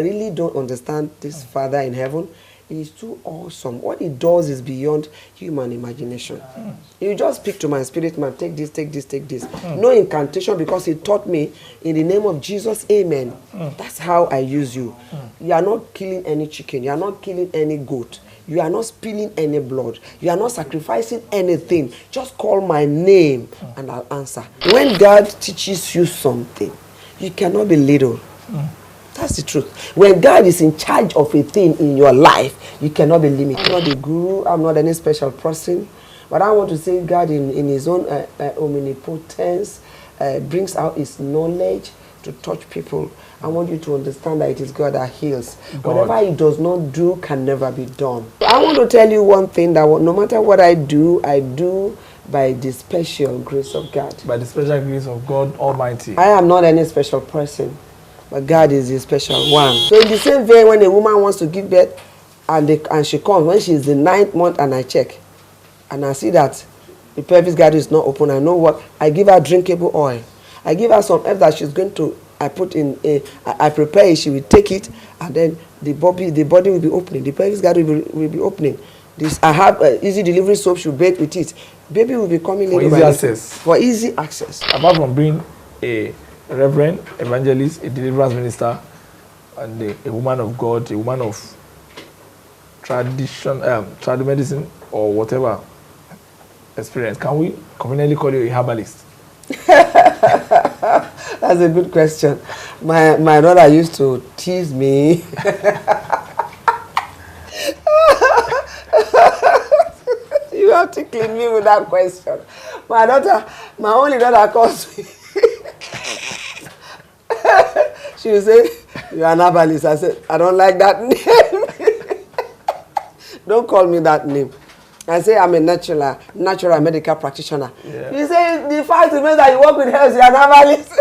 really don't understand this Father in heaven. He is too awesome. What he does is beyond human imagination. You just speak to my spirit man, take this, take this, take this. No incantation, because he taught me in the name of Jesus, amen. That's how I use you. You are not killing any chicken. You are not killing any goat. You are not spilling any blood. You are not sacrificing anything. Just call my name and I'll answer. When God teaches you something, you cannot be little. That's the truth. When God is in charge of a thing in your life, you cannot be limited. I'm not a guru. I'm not any special person. But I want to say God in his own omnipotence brings out his knowledge to touch people. I want you to understand that it is God that heals. Whatever he does not do can never be done. I want to tell you one thing, that no matter what I do by the special grace of God. By the special grace of God Almighty. I am not any special person, but God is the special one. So in the same way, when a woman wants to give birth and she comes, when she is the 9th month and I check, and I see that the pelvis girdle is not open, I know what, I give her drinkable oil. I give her some herbs that she's going to, I prepare it, she will take it, and then the body will be opening, the pelvis girdle will be opening. I have easy delivery soap, she'll bathe with it. Baby will be coming for easy access. For easy access. Apart from being a reverend, evangelist, a deliverance minister, and a woman of God, a woman of traditional medicine or whatever experience, can we conveniently call you a herbalist? That's a good question. My daughter used to tease me. You are tickling me with that question. My only daughter calls me. She will say, "You are an herbalist." I said, "I don't like that name." Don't call me that name. I say I'm a natural medical practitioner. Yeah. You say the fact remains that you work with herbs, you are an herbalist.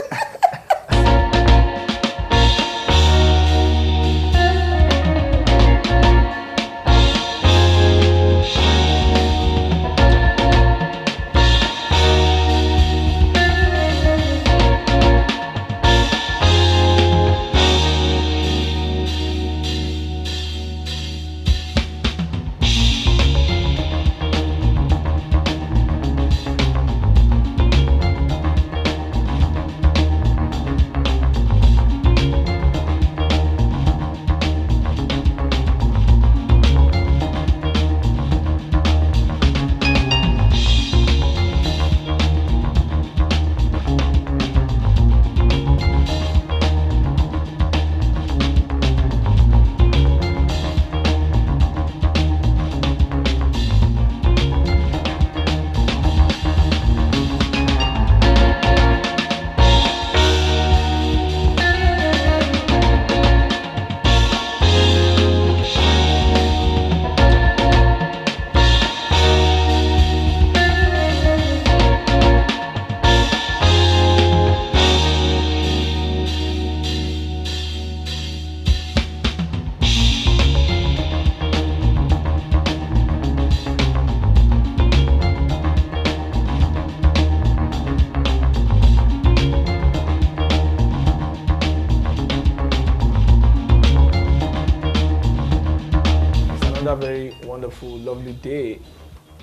Very wonderful, lovely day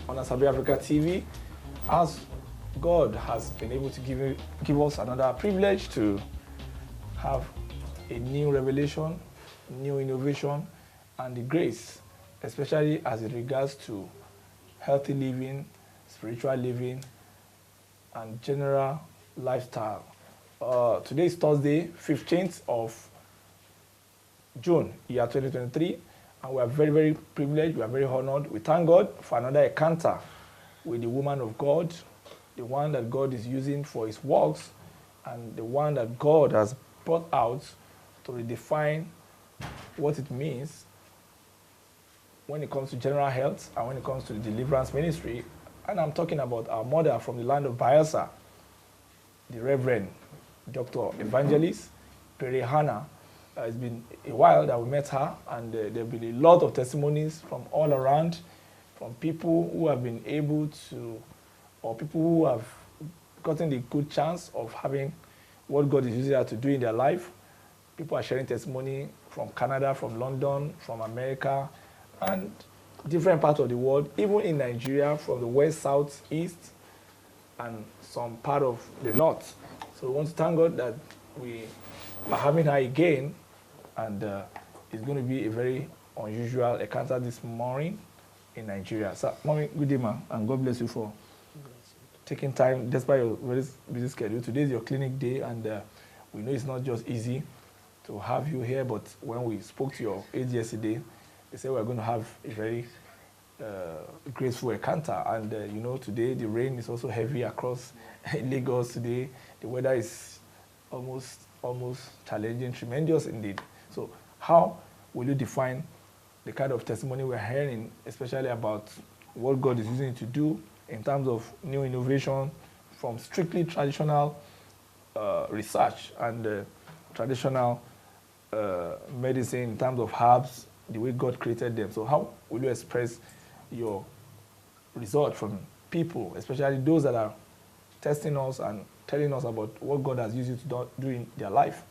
on Asabi Africa TV, as God has been able to give us another privilege to have a new revelation, new innovation, and the grace, especially as it regards to healthy living, spiritual living, and general lifestyle. Today is Thursday, 15th of June, year 2023. And we are very, very privileged, we are very honored. We thank God for another encounter with the woman of God, the one that God is using for his works, and the one that God has brought out to redefine what it means when it comes to general health and when it comes to the deliverance ministry. And I'm talking about our mother from the land of Bayelsa, the Reverend Dr. Evangelist Pere Hannah. It's been a while that we met her, and there have been a lot of testimonies from all around, from people who have been able to, or people who have gotten the good chance of having what God is using her to do in their life. People are sharing testimony from Canada, from London, from America, and different parts of the world, even in Nigeria, from the west, south, east, and some part of the north. So we want to thank God that we are having her again, and it's going to be a very unusual encounter this morning in Nigeria. So, Mommy, good day, ma, and God bless you for taking time, despite your very busy schedule. Today is your clinic day, and we know it's not just easy to have you here, but when we spoke to your aide yesterday, they said we're going to have a very graceful encounter. And you know, today the rain is also heavy across Lagos today. The weather is almost challenging, tremendous indeed. So how will you define the kind of testimony we're hearing, especially about what God is using to do in terms of new innovation from strictly traditional research and traditional medicine in terms of herbs, the way God created them? So how will you express your result from people, especially those that are testing us and telling us about what God has used you to do in their life?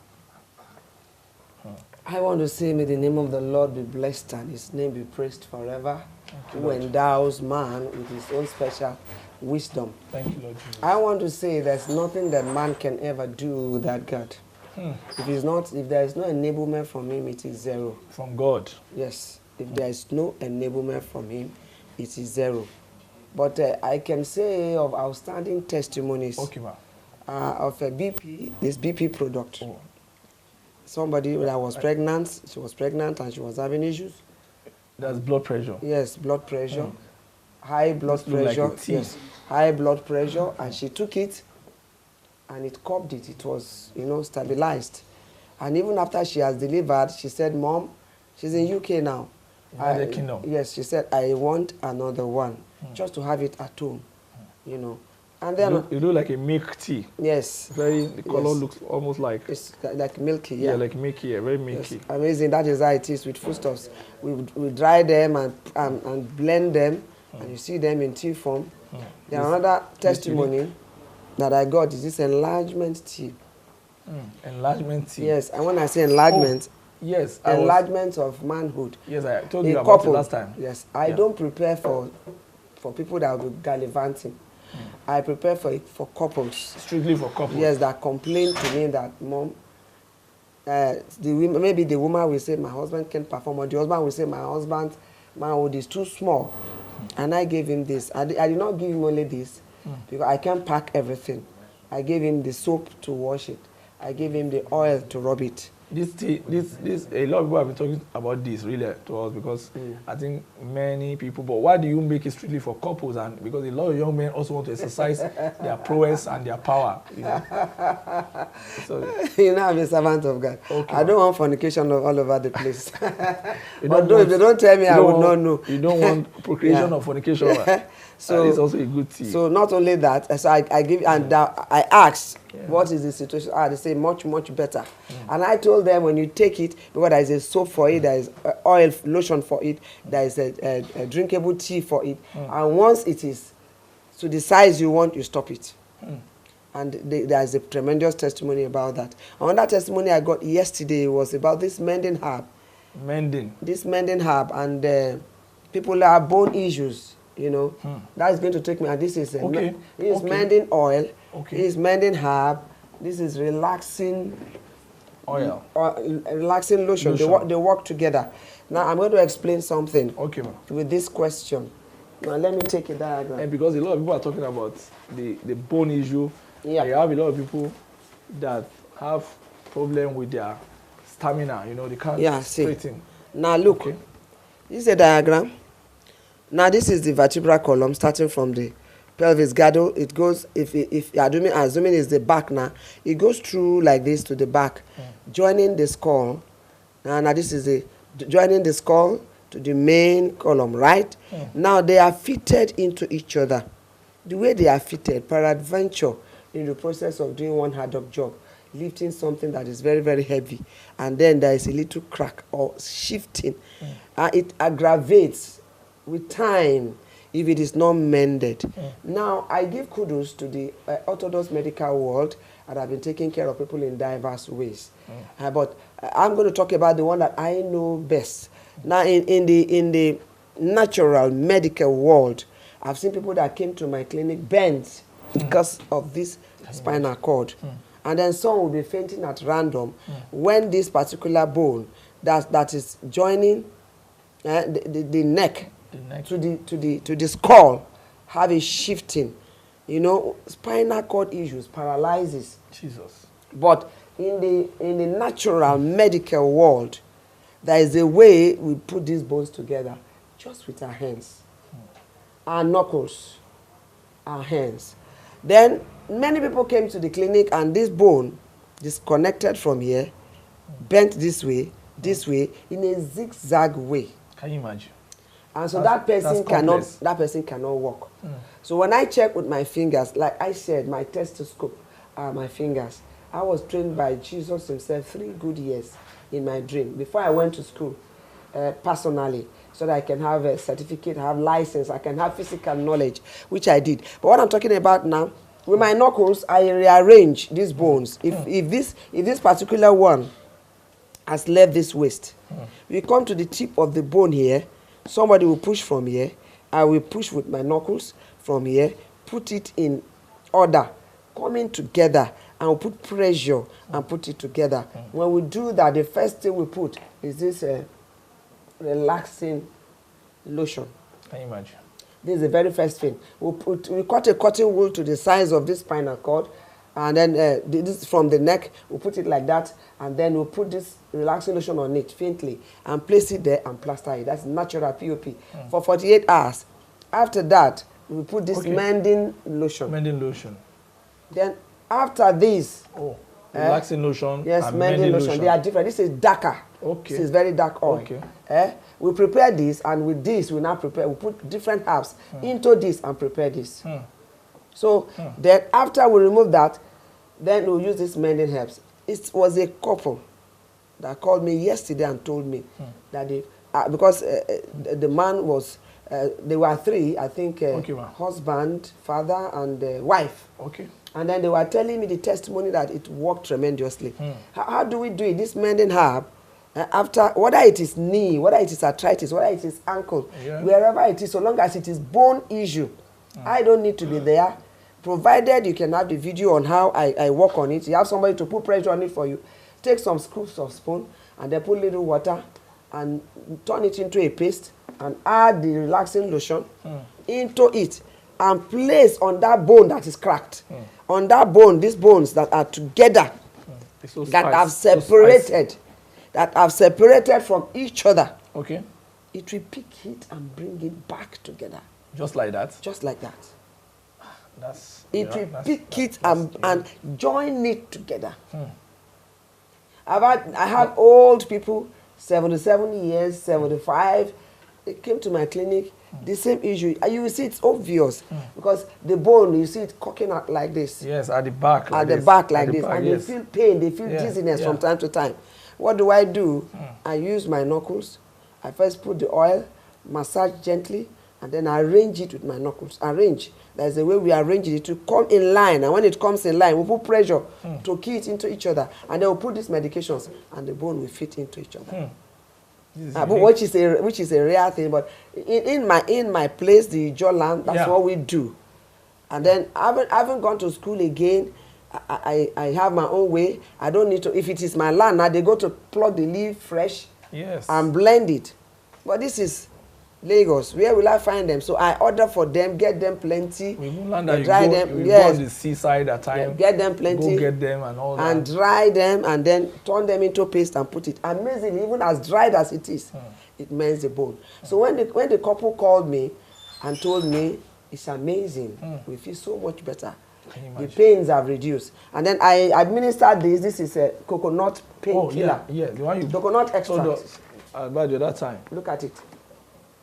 I want to say, may the name of the Lord be blessed and his name be praised forever, who endows man with his own special wisdom. Thank you, Lord Jesus. I want to say there's nothing that man can ever do without God. If there is no enablement from him, it is zero. From God? Yes. If there is no enablement from him, it is zero. But I can say of outstanding testimonies of a BP, this BP product. Oh. Somebody that was pregnant, she was pregnant and she was having issues. That's blood pressure? Yes, blood pressure. High blood pressure. Like yes, high blood pressure, and she took it and it curbed it. It was, stabilized. And even after she has delivered, she said, Mom, she's in UK now. United Kingdom. Yes, she said, I want another one, just to have it at home, And then you do like a milk tea. Yes. The color looks almost like... It's like milky, yeah. Yeah, like milky, yeah, very milky. Yes. Amazing, that is how it is with foodstuffs. We dry them and blend them, and you see them in tea form. Then another testimony that I got is this enlargement tea. Enlargement tea. Yes, and when I say enlargement, yes, enlargement of manhood. Yes, I told you about it last time. Yes, I don't prepare for people that will be gallivanting. I prepare for couples. Strictly for couples? Yes, that complain to me that, Mom, maybe the woman will say, my husband can't perform, or the husband will say, my husband's manhood is too small. And I gave him this. I did not give him only this, because I can't pack everything. I gave him the soap to wash it. I gave him the oil to rub it. This a lot of people have been talking about this really to us, because I think many people, but why do you make it strictly for couples? And because a lot of young men also want to exercise their prowess and their power. So, I'm a servant of God. Okay, I don't want fornication all over the place. Although if they don't tell me, I would not know. You don't want procreation or fornication. So it's also a good tea. So not only that, so I give, and I asked, what is the situation? They say much better. And I told them, when you take it, because there is a soap for it, there is oil lotion for it, there is a drinkable tea for it, and once it is to the size you want, you stop it. And there is a tremendous testimony about that. Another testimony I got yesterday was about this mending herb. This mending herb, and people that have bone issues. That is going to take me, and this is mending oil, this is mending herb, this is relaxing oil, relaxing lotion. They work together. Now I'm going to explain something with this question. Now let me take a diagram. And because a lot of people are talking about the bone issue, you have a lot of people that have problem with their stamina, they can't straighten. Now look, this is a diagram. Now this is the vertebral column starting from the pelvis girdle. It goes, if assuming it's the back now, it goes through like this to the back, joining the skull. Now this is joining the skull to the main column, right? Now they are fitted into each other. The way they are fitted, peradventure, in the process of doing one hard up job, lifting something that is very, very heavy, and then there is a little crack or shifting, it aggravates with time. if it is not mended. Now, I give kudos to the Orthodox medical world that have been taking care of people in diverse ways. But I'm going to talk about the one that I know best. Now, in the natural medical world, I've seen people that came to my clinic bent because of this spinal cord. And then some will be fainting at random when this particular bone that is joining the neck to the skull have a shifting. You know, spinal cord issues, paralysis. Jesus. But in the natural medical world, there is a way we put these bones together just with our hands, our knuckles, our hands. Then many people came to the clinic and this bone disconnected from here, bent this way, in a zigzag way. Can you imagine? And so that person cannot walk. So when I check with my fingers, like I said, my stethoscope are my fingers. I was trained by Jesus himself 3 good years in my dream before I went to school personally, so that I can have a certificate, have license, I can have physical knowledge, which I did. But what I'm talking about now, with my knuckles, I rearrange these bones. If this particular one has left this waist, we come to the tip of the bone here, somebody will push from here, I will push with my knuckles from here, put it in order, coming together, and we'll put pressure and put it together. When we do that, the first thing we put is this relaxing lotion. Can you imagine? This is the very first thing. We cut a cotton wool to the size of this spinal cord, and then this from the neck, we'll put it like that, and then we'll put this relaxing lotion on it faintly, and place it there and plaster it. That's natural POP. For 48 hours. After that, we put this mending lotion. Mending lotion. Then after this, relaxing lotion. Yes, mending lotion. They are different. This is darker. Okay. This is very dark oil. Okay. We prepare this, and with this, we now prepare. We put different herbs into this and prepare this. So then, after we remove that, then we'll use this mending herbs. It was a couple that called me yesterday and told me that they, because the man was, they were 3, I think, husband, father, and wife. Okay. And then they were telling me the testimony that it worked tremendously. How do we do it? This mending herb, after, whether it is knee, whether it is arthritis, whether it is ankle, wherever it is, so long as it is bone issue, I don't need to be there. Provided you can have the video on how I work on it. You have somebody to put pressure on it for you. Take some scoops of spoon and then put a little water and turn it into a paste and add the relaxing lotion into it and place on that bone that is cracked. On that bone, these bones that are together, that have separated from each other. Okay. It will pick it and bring it back together. Just like that? Just like that. It will pick it and join it together. I had old people, 77 years, 75, they came to my clinic, the same issue. You will see it's obvious because the bone, you see it cocking out like this. Yes, at the back. At the back like this. And they feel pain, they feel dizziness from time to time. What do? I use my knuckles. I first put the oil, massage gently, and then I arrange it with my knuckles. Arrange. There's a way we arrange it to come in line. And when it comes in line, we put pressure to key it into each other. And then we'll put these medications, and the bone will fit into each other. Which is a rare thing. But in my place, the Ijaw land, that's what we do. And then I haven't gone to school again. I have my own way. I don't need to. If it is my land, now they go to pluck the leaf fresh and blend it. But this is Lagos. Where will I find them? So I order for them, get them plenty. We dry them. Go on the seaside at time. Get them plenty. Go get them and all that. And dry them and then turn them into paste and put it. Amazingly, even as dried as it is, it mends the bone. So when the couple called me and told me, it's amazing. We feel so much better. The pains have reduced. And then I administered this. This is a coconut painkiller. The one you coconut extract. About the other time. Look at it.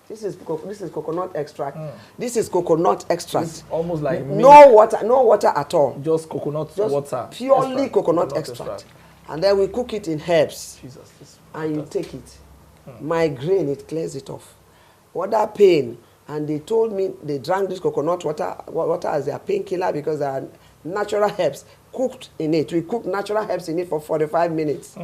This is coconut extract. This is coconut extract. It's almost like no water at all. Just coconut water. Purely coconut extract. And then we cook it in herbs. Jesus, and you take it. Migraine, it clears it off. Other pain, And they told me they drank this coconut water as their painkiller because there are natural herbs cooked in it. We cooked natural herbs in it for 45 minutes.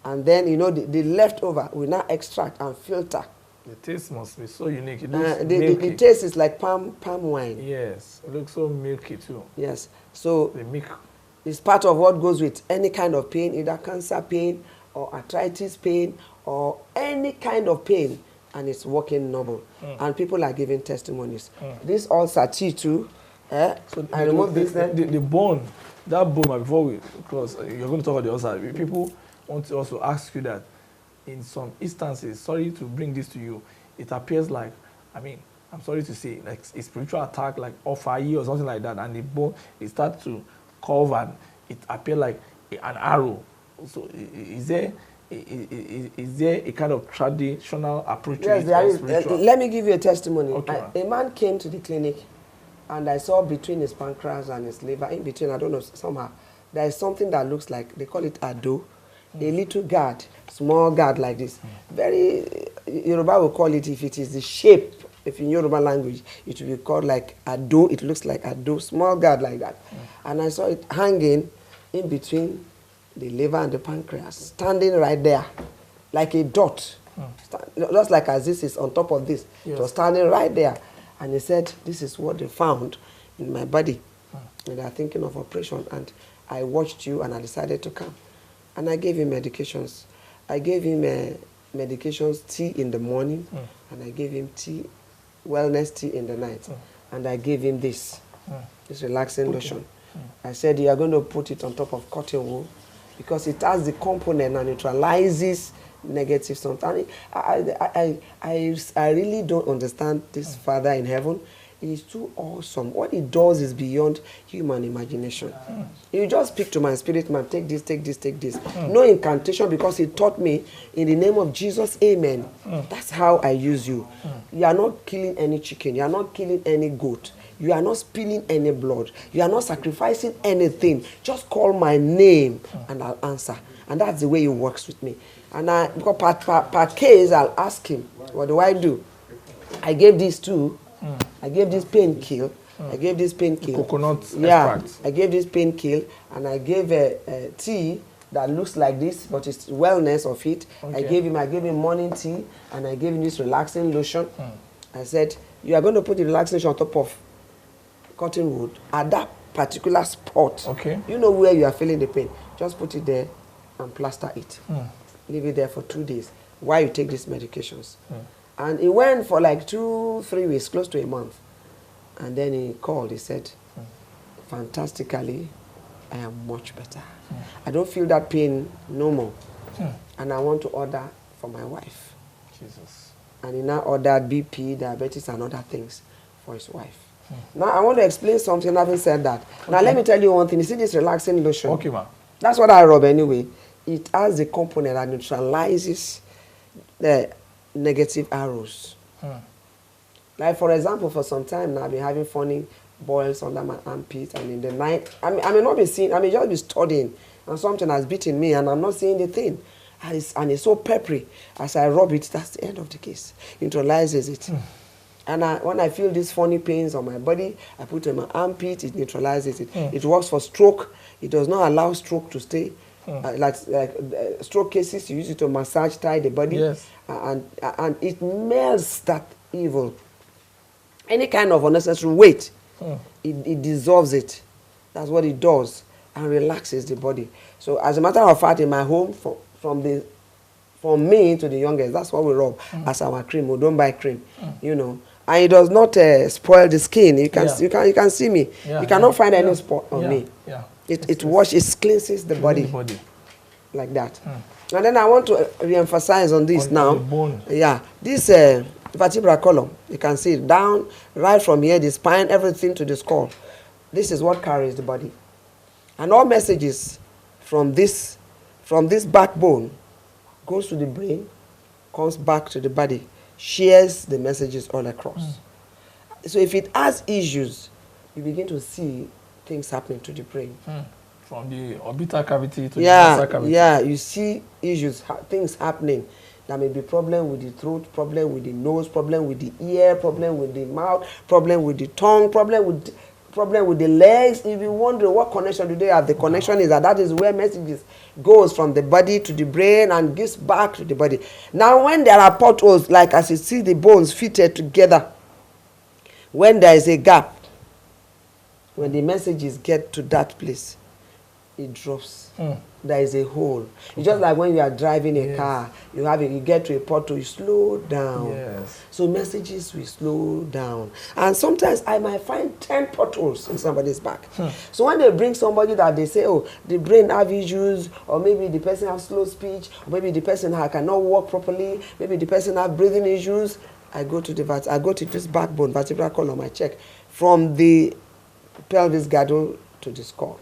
And then, you know, the leftover we now extract and filter. The taste must be so unique. It looks the taste is like palm wine. Yes, it looks so milky too. Yes. So the milk. It's part of what goes with any kind of pain, either cancer pain or arthritis pain or any kind of pain, and it's working normal. And people are giving testimonies. This ulcer T2, so I remove this. The bone, that bone, before we close, you're going to talk about the ulcer. People want to also ask you that in some instances, sorry to bring this to you, it appears like, I mean, I'm sorry to say, like a spiritual attack, like off a year or something like that, and the bone, it starts to curve and it appears like an arrow. So is there a kind of traditional approach to it? Yes, there is. Let me give you a testimony. Okay, a man came to the clinic and I saw between his pancreas and his liver, in between, I don't know, somehow, there is something that looks like, they call it ado, a little guard, small guard like this. Very, Yoruba will call it, if it is the shape, if in Yoruba language, it will be called like ado, it looks like ado, small guard like that. And I saw it hanging in between the liver and the pancreas, standing right there, like a dot. Just like as this is on top of this. Yes. It was standing right there. And he said, this is what they found in my body. And they are thinking of operation. And I watched you and I decided to come. And I gave him medications. I gave him medications, tea in the morning, and I gave him tea, wellness tea in the night. And I gave him this relaxing lotion. I said, you are going to put it on top of cotton wool because it has the component and neutralizes negative something. I really don't understand this Father in heaven. It is too awesome. What it does is beyond human imagination. You just speak to my spirit man, take this, take this, take this. No incantation, because he taught me in the name of Jesus, amen. That's how I use you. You are not killing any chicken. You are not killing any goat. You are not spilling any blood. You are not sacrificing anything. Just call my name and I'll answer. And that's the way he works with me. And because per case, I'll ask him, what do I do? I gave these two. I gave this pain kill. I gave this pain kill. Coconut extract. I gave this pain kill, and I gave a tea that looks like this, but it's wellness of it. Okay. I gave him morning tea, and I gave him this relaxing lotion. I said, you are going to put the relaxing lotion on top of cotton wood at that particular spot. Okay. You know where you are feeling the pain. Just put it there and plaster it. Leave it there for 2 days while you take these medications. And it went for like 2-3 weeks, close to a month. And then he called, he said, fantastically, I am much better. I don't feel that pain no more. And I want to order for my wife. Jesus. And he now ordered BP, diabetes, and other things for his wife. Now, I want to explain something having said that. Okay. Now, let me tell you one thing. You see this relaxing lotion? Okay, ma. That's what I rub anyway. It has a component that neutralizes the negative arrows. Like, for example, for some time now, I've been having funny boils under my armpit, and in the night, I may not be seeing, I may just be studying, and something has beaten me, and I'm not seeing the thing. And it's so peppery. As I rub it, that's the end of the case. Neutralizes it. And when I feel these funny pains on my body, I put it in my armpit, it neutralizes it. It works for stroke. It does not allow stroke to stay. Like stroke cases, you use it to massage, tie the body. Yes. And it melts that evil. Any kind of unnecessary weight, it dissolves it. That's what it does, and relaxes the body. So as a matter of fact, in my home, from me to the youngest, that's what we rub as our cream. We don't buy cream, you know. And it does not spoil the skin. You can see me. You cannot find any spot on me. It washes, it cleanses the body like that. And then I want to re-emphasize on this now. This vertebral column, you can see it down, right from here, the spine, everything to the skull. This is what carries the body. And all messages from this backbone goes to the brain, comes back to the body, shares the messages all across. So if it has issues, you begin to see things happening to the brain. From the orbital cavity to the nasal cavity. Yeah, you see issues, things happening. There may be problem with the throat, problem with the nose, problem with the ear, problem with the mouth, problem with the tongue, problem with the legs. If you wonder what connection do they have, the connection is that is where messages goes from the body to the brain and gives back to the body. Now, when there are potholes, like as you see the bones fitted together, when there is a gap, when the messages get to that place, it drops. There is a hole. It's just like when you are driving a car, you get to a pothole, you slow down. Yes. So messages will slow down. And sometimes I might find 10 potholes in somebody's back. So when they bring somebody that they say, oh, the brain have issues, or maybe the person has slow speech, or maybe the person cannot walk properly, maybe the person have breathing issues, I go to this backbone, vertebral column, I check from the pelvis girdle to the skull.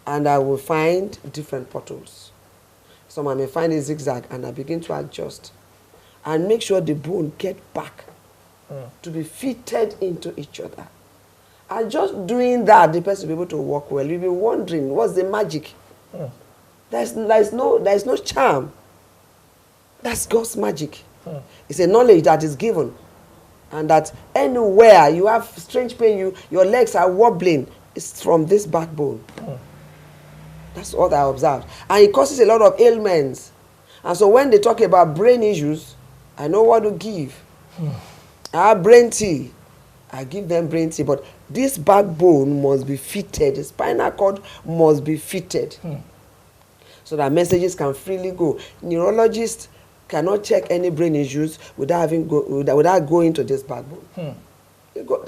And I will find different potholes. Some I may find a zigzag, and I begin to adjust and make sure the bone get back to be fitted into each other. And just doing that, the person will be able to walk well. You'll be wondering, what's the magic? There's no charm. That's God's magic. It's a knowledge that is given. And that anywhere you have strange pain, your legs are wobbling, it's from this backbone. That's what I observed. And it causes a lot of ailments. And so when they talk about brain issues, I know what to give. I have brain tea. I give them brain tea. But this backbone must be fitted. The spinal cord must be fitted. So that messages can freely go. Neurologists cannot check any brain issues without going to this backbone.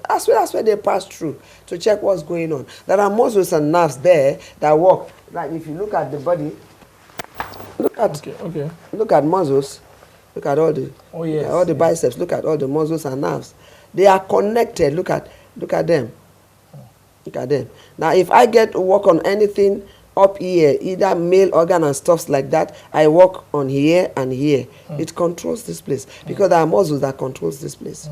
That's where they pass through to check what's going on. There are muscles and nerves there that work. Like if you look at the body, look at muscles, look at all the biceps, look at all the muscles and nerves. They are connected. Look at them. Look at them. Now, if I get to work on anything up here, either male organ and stuffs like that, I work on here and here. It controls this place because there are muscles that controls this place.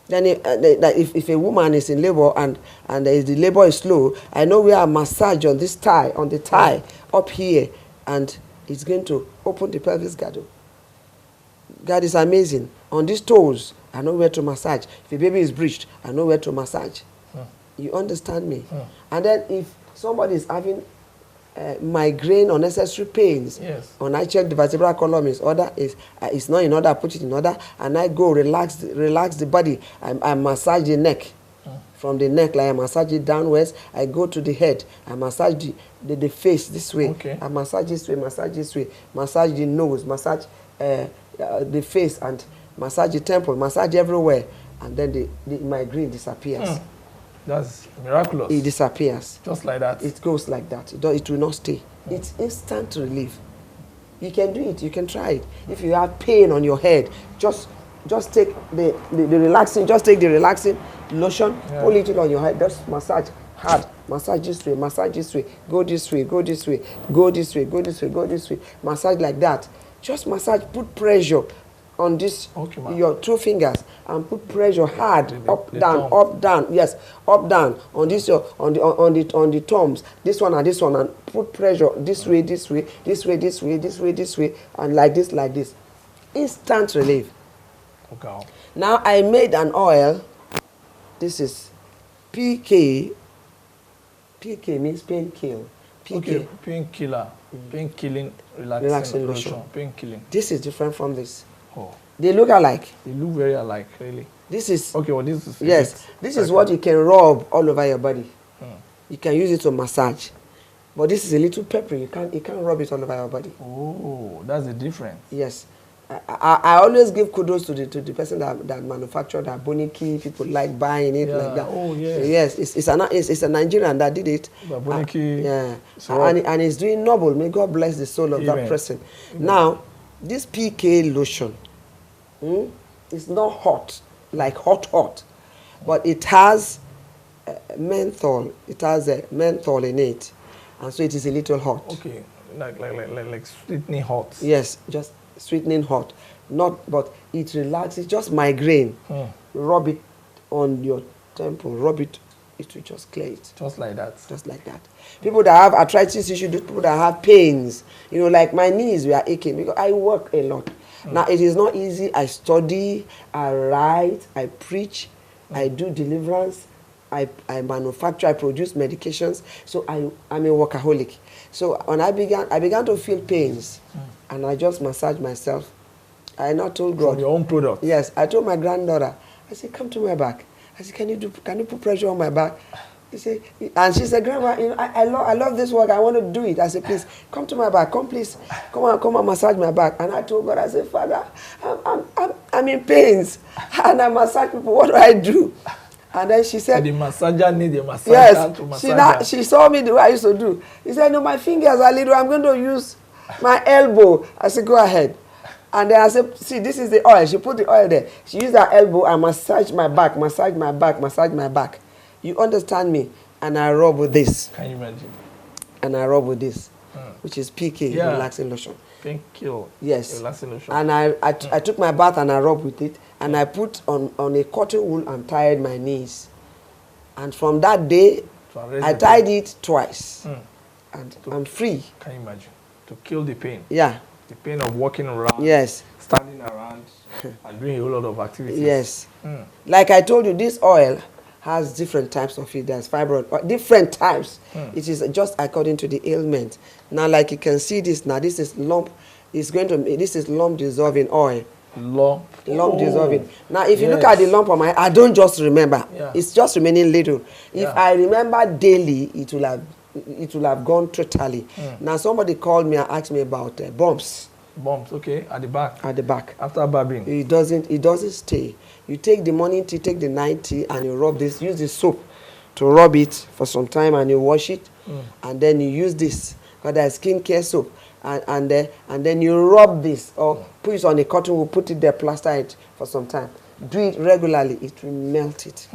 Then if a woman is in labor and the labor is slow, I know where I massage on this thigh, up here, and it's going to open the pelvis girdle. God is amazing. On these toes, I know where to massage. If a baby is breached, I know where to massage. You understand me? And then if somebody is having migraine, unnecessary pains, when I check the vertebral column it's not in order, I put it in order, and I go relax the body. I massage the neck. From the neck, like I massage it downwards, I go to the head. I massage the face this way. I massage this way, massage the nose, massage the face, and massage the temple, massage everywhere, and then the migraine disappears. That's miraculous. It disappears. Just like that. It goes like that. It will not stay. It's instant relief. You can do it. You can try it. If you have pain on your head, just take the relaxing. Just take the relaxing lotion. Pull it on your head. Just massage hard. Massage this way. Massage this way. Go this way. Go this way. Go this way. Go this way. Go this way. Massage like that. Just massage. Put pressure on this, your 2 fingers, and put pressure hard, up, down, yes, up, down, on this, on the thumbs, this one and this one, and put pressure this way, this way, this way, this way, this way, this way, and like this. Instant relief. Okay. Now I made an oil. This is PK. PK means pain kill. PK. Okay, painkiller, pain-killing, relaxing lotion, pain-killing. This is different from this. Oh. They look alike. They look very alike, really. This is okay. Well, this is this is what you can rub all over your body. You can use it to massage, but this is a little peppery. You can't rub it all over your body. Oh, that's the difference. Yes, I always give kudos to the person that manufactured that Boniki. People like buying it like that. Oh yes. Yes, it's a Nigerian that did it. Boniki. And it's doing noble. May God bless the soul of that person. Amen. Now, this PK lotion, it's not hot, like hot, but it has menthol. It has a menthol in it, and so it is a little hot. Okay, like sweetening hot. Yes, just sweetening hot. But it relaxes. Just migraine. Rub it on your temple. Rub it. It will just clear it. Just like that. Just like that. People that have arthritis issue, people that have pains, like my knees were aching because I work a lot. Now, it is not easy. I study, I write, I preach, I do deliverance, I manufacture, I produce medications. So I'm a workaholic. So when I began to feel pains, and I just massaged myself. I not told God. From your own product? Yes. I told my granddaughter, I said, come to my back. I said, can you put pressure on my back? He said, and she said, Grandma, you know, I love this work. I want to do it. I said, please, come to my back. Come, please. Come on, massage my back. And I told God, I said, Father, I'm in pains. And I massage people. What do I do? And then she said, so the massager needs a massager yes, to massage. She saw me the way I used to do. He said, no, my fingers are little. I'm going to use my elbow. I said, go ahead. And then I said, see, this is the oil. She put the oil there. She used her elbow and massage my back, massage my back, massage my back. You understand me? And I rub with this. Can you imagine? And I rub with this, which is PK, relaxing lotion. Thank you. Yes. Relaxing lotion. And I took my bath and I rubbed with it. And I put on a cotton wool and tied my knees. And from that day, I tied it twice. And I'm free. Can you imagine? To kill the pain. Yeah. The pain of walking around. Yes. Standing around and doing a whole lot of activities. Yes. Like I told you, this oil has different types of it. There's fibroid, different types. It is just according to the ailment. Now, like you can see this now, this is lump. This is lump dissolving oil. Lump dissolving. Now, if you look at the lump on my, I don't just remember. Yeah. It's just remaining little. If I remember daily, it will have gone totally. Now, somebody called me and asked me about bumps. Bumps, okay, at the back. At the back. After babbing. It doesn't stay. You take the morning tea, take the night tea, and you rub this. Use the soap to rub it for some time, and you wash it, and then you use this because there's skincare soap, and then you rub this or put it on a cotton wool, put it there, plaster it for some time. Do it regularly; it will melt it.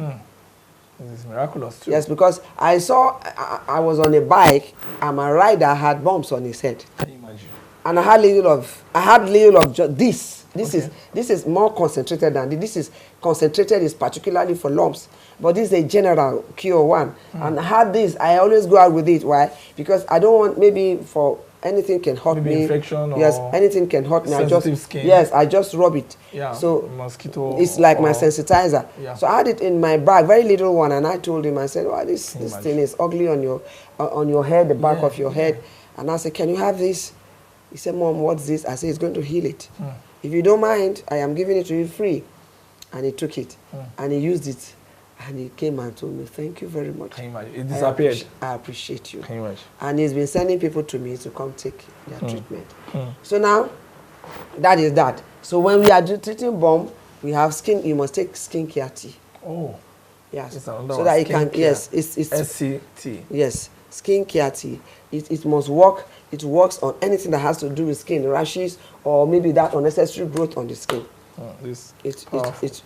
It's miraculous too. Yes, because I was on a bike, and my rider had bumps on his head. Can you imagine? And I had little of just this. This is more concentrated than this. This is concentrated is particularly for lumps, but this is a general cure one. And I had this. I always go out with it. Why? Because I don't want maybe for anything can hurt me. Infection or yes, anything can hurt me. Skin. Yes, I just rub it. Yeah. So mosquito. It's like my sensitizer. Yeah. So I had it in my bag, very little one, and I told him, I said, "Oh, this thing is ugly on your head, the back of your head." And I said, "Can you have this?" He said, "Mom, what's this?" I said, "It's going to heal it. If you don't mind, I am giving it to you free." And he took it, and he used it, and he came and told me, "Thank you very much." Can you imagine? It disappeared. I appreciate you. Can you imagine? And he's been sending people to me to come take their treatment. So now, that is that. So when we are treating bomb, we have skin. You must take skincare tea. Oh. Yes. So that you can. Yes. It's SCT. Yes. Skincare tea. It must work. It works on anything that has to do with skin, rashes, or maybe that unnecessary growth on the skin. It's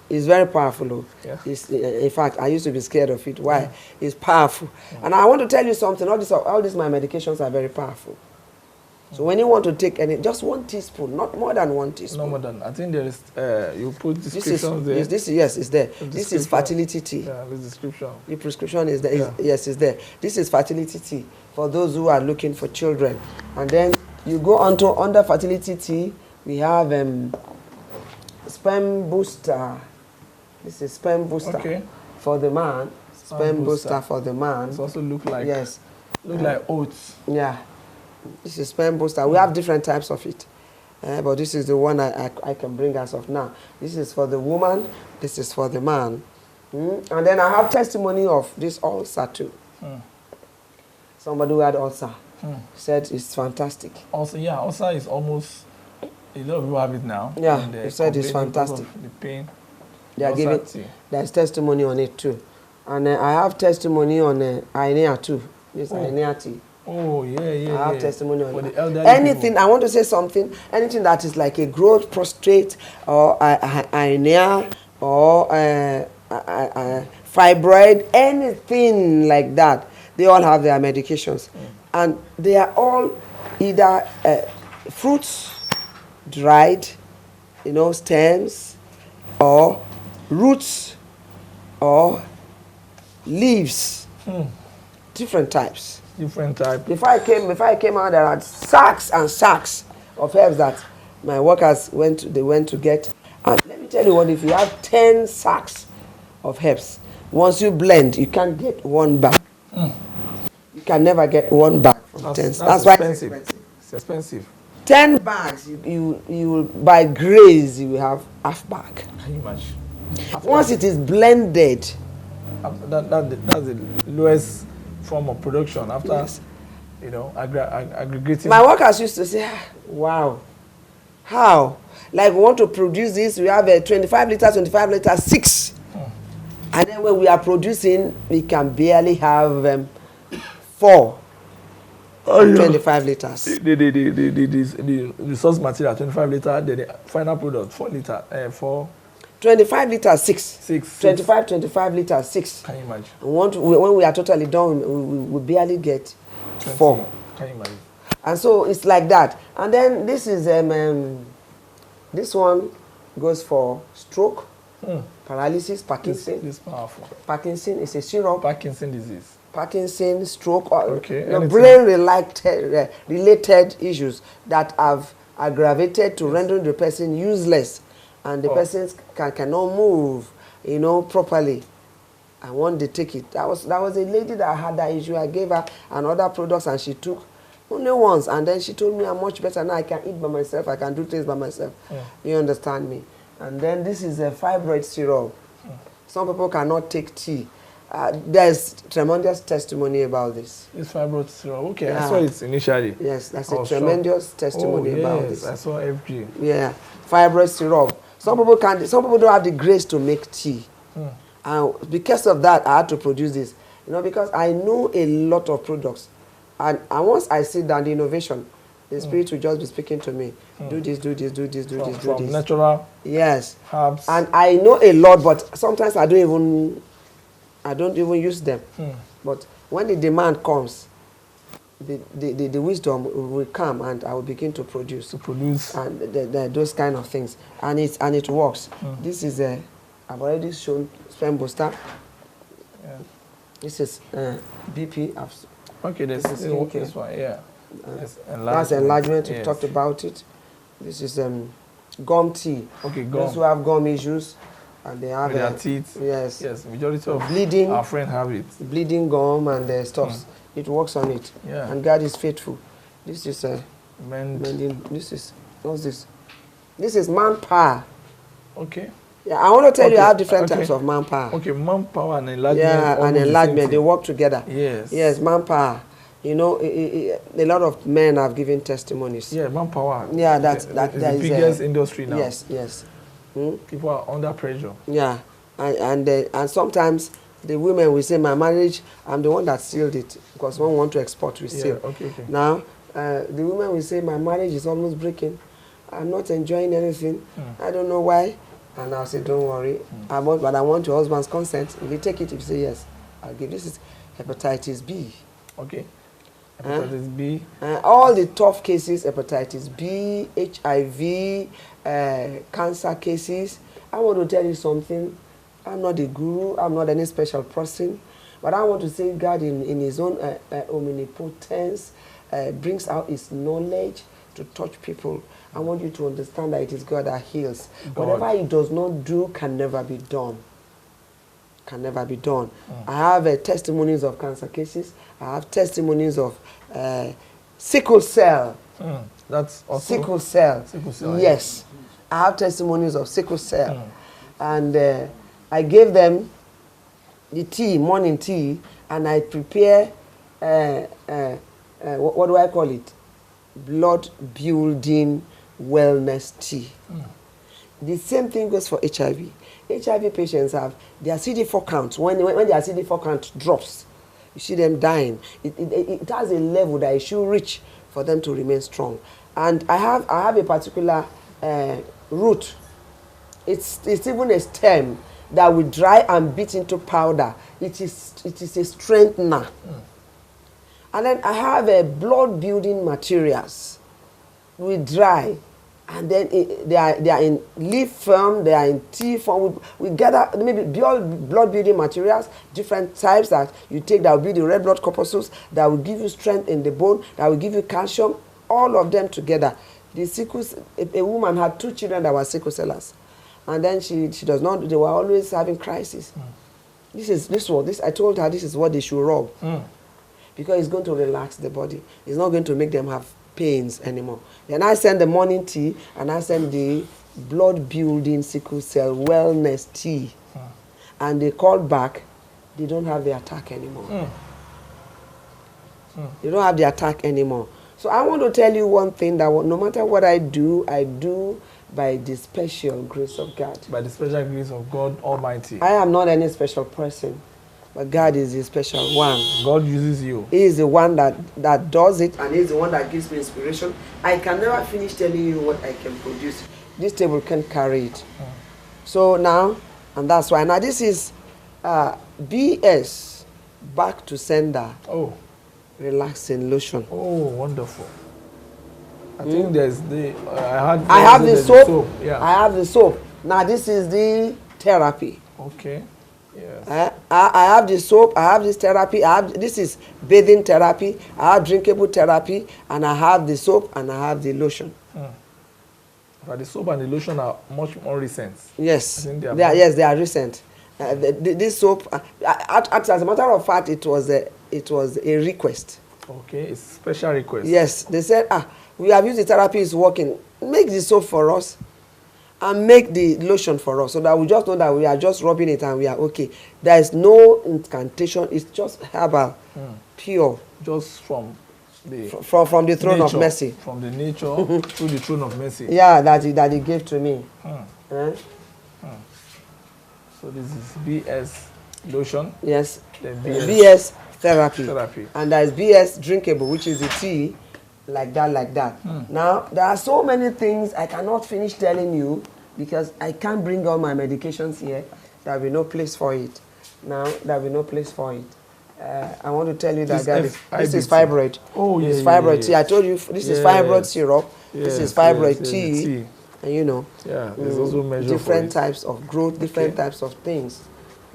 very powerful. Yes. In fact, I used to be scared of it. Why? It's powerful. And I want to tell you something. All these my medications are very powerful. So when you want to take any, just 1 teaspoon, not more than 1 teaspoon. No more than. I think there is. You put descriptions there. Yes, it's there. This is fertility tea. Yeah, the description. The prescription is there. Yes, it's there. This is fertility tea for those who are looking for children. And then you go under fertility tea. We have sperm booster. This is sperm booster for the man. Sperm booster for the man. It also look like like oats. Yeah. This is sperm booster. We have different types of it. But this is the one I can bring as of now. This is for the woman. This is for the man. And then I have testimony of this ulcer too. Somebody who had ulcer said it's fantastic. Ulcer is almost, a lot of people have it now. Yeah, he said it's fantastic. The pain. They are giving, there's testimony on it too. And I have testimony on Inea too. This Inea tea. Oh, yeah. I have testimony on the elderly anything, people. I want to say something, anything that is like a growth prostrate or hernia or fibroid, anything like that, they all have their medications. And they are all either fruits, dried, stems, or roots, or leaves, different types. Different type. Before I came out, there are sacks and sacks of herbs that My workers went to get, and let me tell you what, if you have 10 sacks of herbs, once you blend, you can't get one bag. You can never get one bag from 10. That's why it's expensive. It's expensive. 10 bags, you by grace, you will have half bag. Can you imagine? Once it is blended, that's the lowest form of production after, yes. Aggregating. My workers used to say, wow, how? Like we want to produce this, we have a 25 liters, 6. And then when we are producing, we can barely have 4 25 liters. The source material, 25 liters, the final product, 4 liters, 4. 25 liters, 6. 25 liters, 6. Can you imagine? When we are totally done, we barely get 20. 4. Can you imagine? And so it's like that. And then this is this one goes for stroke, paralysis, Parkinson. This is powerful. Parkinson is a syrup. Parkinson disease. Parkinson, stroke, Okay, brain-related issues that have aggravated to rendering the person useless, and the person cannot move, properly. And one day take it. That was a lady that had that issue. I gave her another products, and she took only once, and then she told me I'm much better now. I can eat by myself. I can do things by myself. You understand me? And then this is a fibroid syrup. Some people cannot take tea. There's tremendous testimony about this. This fibroid syrup. Okay, I saw it initially. Yes, that's a tremendous testimony about this. I saw FG. Yeah, fibroid syrup. Some people don't have the grace to make tea. And because of that, I had to produce this. Because I know a lot of products. And once I sit down, the innovation, the Spirit will just be speaking to me. Do this, do this, do this, do this, do this. Natural. Yes. Herbs. And I know a lot, but sometimes I don't even use them. But when the demand comes, the wisdom will come, and I will begin to produce. And those kind of things. And it works. This is I've already shown sperm booster. Yeah. This is BP. Okay, this one, yeah. That's enlargement. We talked about it. This is gum tea. Okay, gum. Those who have gum issues, and they have their teeth. Yes. Yes, majority of bleeding. Our friends have it. Bleeding gum and stuff. It works on it. Yeah. And God is faithful. This is mending. What's this? This is manpower. Okay. Yeah, I want to tell you I have different types of manpower. Okay, manpower and enlargement. Yeah, and enlargement, they work together. Yes. Yes, manpower. A lot of men have given testimonies. Yeah, manpower. Yeah, that is the biggest industry now. Yes. People are under pressure. Yeah, and sometimes the women will say, my marriage, I'm the one that sealed it, because one want to export, we seal. Okay. Now, the women will say, my marriage is almost breaking. I'm not enjoying anything. I don't know why. And I'll say, don't worry, but I want your husband's consent. If you take it, if you say yes, I'll give. This is hepatitis B. Okay. Hepatitis B. All the tough cases, hepatitis B, HIV, cancer cases. I want to tell you something. I'm not a guru. I'm not any special person. But I want to say God in his own omnipotence brings out his knowledge to touch people. I want you to understand that it is God that heals. Whatever he does not do can never be done. Can never be done. I have testimonies of cancer cases. I have testimonies of sickle cell. That's also sickle cell. Sickle cell. Yes. I have testimonies of sickle cell. And I gave them the tea, morning tea, and I prepare, what do I call it? Blood building wellness tea. The same thing goes for HIV. HIV patients have their CD4 count. When their CD4 count drops, you see them dying. It has a level that it should reach for them to remain strong. And I have a particular root. It's even a stem that we dry and beat into powder. It is a strengthener. And then I have a blood building materials. We dry, and then they are in leaf form, they are in tea form. We gather maybe blood building materials, different types that you take that will build the red blood corpuscles, that will give you strength in the bone, that will give you calcium, all of them together. The sickle, a woman had 2 children that were sickle cellers, and then she does not. They were always having crisis. I told her this is what they should rub, because it's going to relax the body. It's not going to make them have pains anymore. Then I send the morning tea, and I send the blood building sickle cell wellness tea, and they called back. They don't have the attack anymore. They don't have the attack anymore. So I want to tell you one thing, that no matter what I do by the special grace of God. By the special grace of God Almighty. I am not any special person, but God is the special one. God uses you. He is the one that does it, and He is the one that gives me inspiration. I can never finish telling you what I can produce. This table can't carry it. So now, and that's why. Now this is BS, back to sender. Oh. Relaxing lotion. Oh, wonderful. I think there's the I have the soap. Yeah. I have the soap. Now this is the therapy. Okay. Yes. I have the soap. I have this therapy. This is bathing therapy. I have drinkable therapy, and I have the soap, and I have the lotion. But the soap and the lotion are much more recent. Yes. I think they are recent. This soap, as a matter of fact, it was a request. Okay, it's a special request. Yes, they said, we have used the therapy, it's working. Make the soap for us, and make the lotion for us, so that we just know that we are just rubbing it and we are okay. There is no incantation. It's just herbal, pure, just from the throne of mercy. From the nature to the throne of mercy. Yeah, that he gave to me. So this is BS lotion. Yes. Then BS therapy. And there is BS drinkable, which is the tea, like that. Now, there are so many things I cannot finish telling you, because I can't bring all my medications here. There will be no place for it. Now, there will be no place for it. I want to tell you that this is fibroid. Oh, yeah. This is fibroid tea. I told you this is fibroid syrup. This is fibroid tea. And you know, there's also measure different types of growth, different types of things.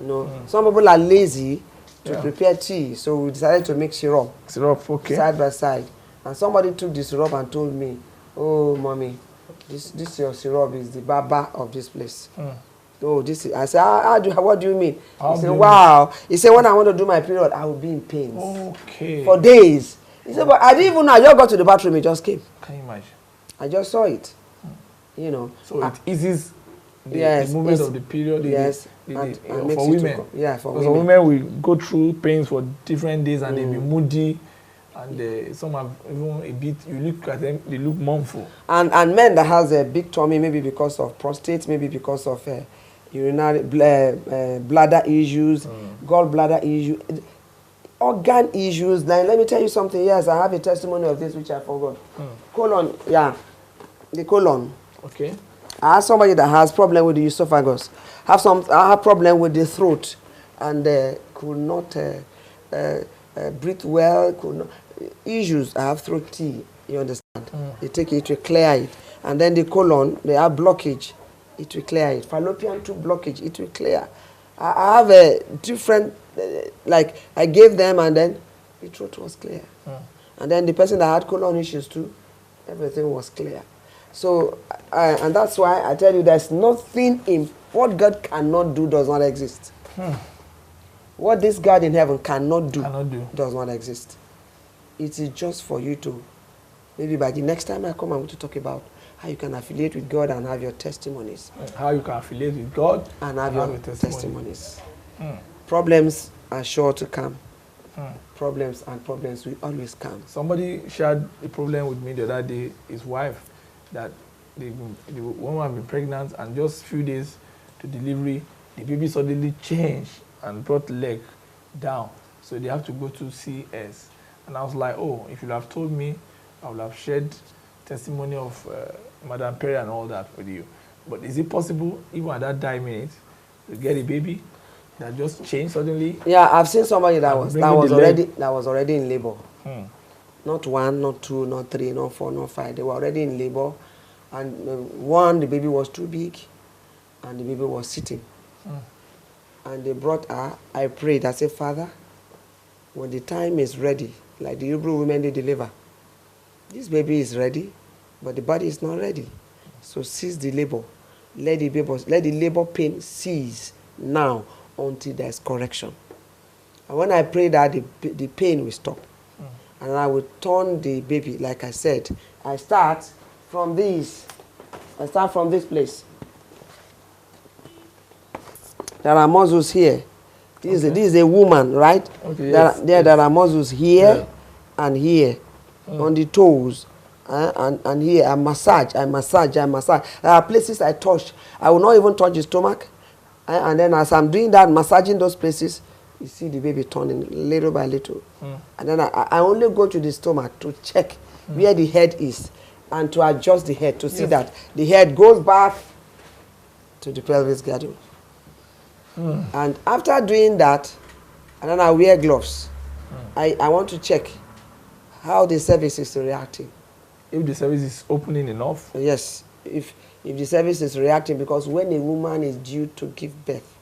You know, some people are lazy to prepare tea, so we decided to make syrup. Side by side. And somebody took the syrup and told me, "Oh, mommy, this your syrup is the baba of this place." Oh, this is. I said, what do you mean? He said, wow. He said, when I want to do my period, I will be in pains. Okay. For days. He said, but I didn't even know. I just got to the bathroom, it just came. Can you imagine? I just saw it. You know. So it eases the movement of the period. And for women. For women we go through pains for different days, and they be moody, and some have even a bit. You look at them, they look mournful. And men that has a big tummy, maybe because of prostate, maybe because of urinary bladder issues, gallbladder issues, organ issues. Now let me tell you something. Yes, I have a testimony of this which I forgot. Colon, the colon. Okay. I have somebody that has problem with the esophagus. I have problem with the throat, and could not breathe well. Could not issues. I have throat tea. You understand? They take it to clear it, and then the colon, they have blockage. It will clear it. Fallopian tube blockage. It will clear. I have a different, like I gave them, and then the throat was clear, and then the person that had colon issues too, everything was clear. So, and that's why I tell you, there's nothing in what God cannot do does not exist. What this God in heaven cannot do does not exist. It is just for you to, maybe by the next time I come, I'm going to talk about how you can affiliate with God and have your testimonies. How you can affiliate with God and have your testimonies. Problems are sure to come. Problems will always come. Somebody shared a problem with me the other day. His wife, that the woman had been pregnant, and just a few days to delivery, the baby suddenly changed and brought leg down. So they have to go to CS. And I was like, oh, if you have told me, I would have shared testimony of Madam Pere and all that with you. But is it possible, even at that time minute, to get a baby that just changed suddenly? Yeah, I've seen somebody that was already in labor. Not 1, not 2, not 3, not 4, not 5. They were already in labor. And one, the baby was too big, and the baby was sitting. And they brought her. I prayed. I said, Father, when the time is ready, like the Hebrew women, they deliver. This baby is ready. but the body is not ready. So cease the labor. Let the labor pain cease now until there's correction. And when I pray that, the pain will stop. And I will turn the baby, like I said. I start from this. I start from this place. There are muscles here. This is a woman, right? Okay, there are muscles here and here on the toes. And here I massage. There are places I touch. I will not even touch the stomach. And then as I'm doing that, massaging those places, you see the baby turning little by little. And then I only go to the stomach to check where the head is and to adjust the head to see that the head goes back to the pelvis girdle. And after doing that, and then I wear gloves. I want to check how the cervix is reacting. If the cervix is opening enough? Yes. If the cervix is reacting, because when a woman is due to give birth,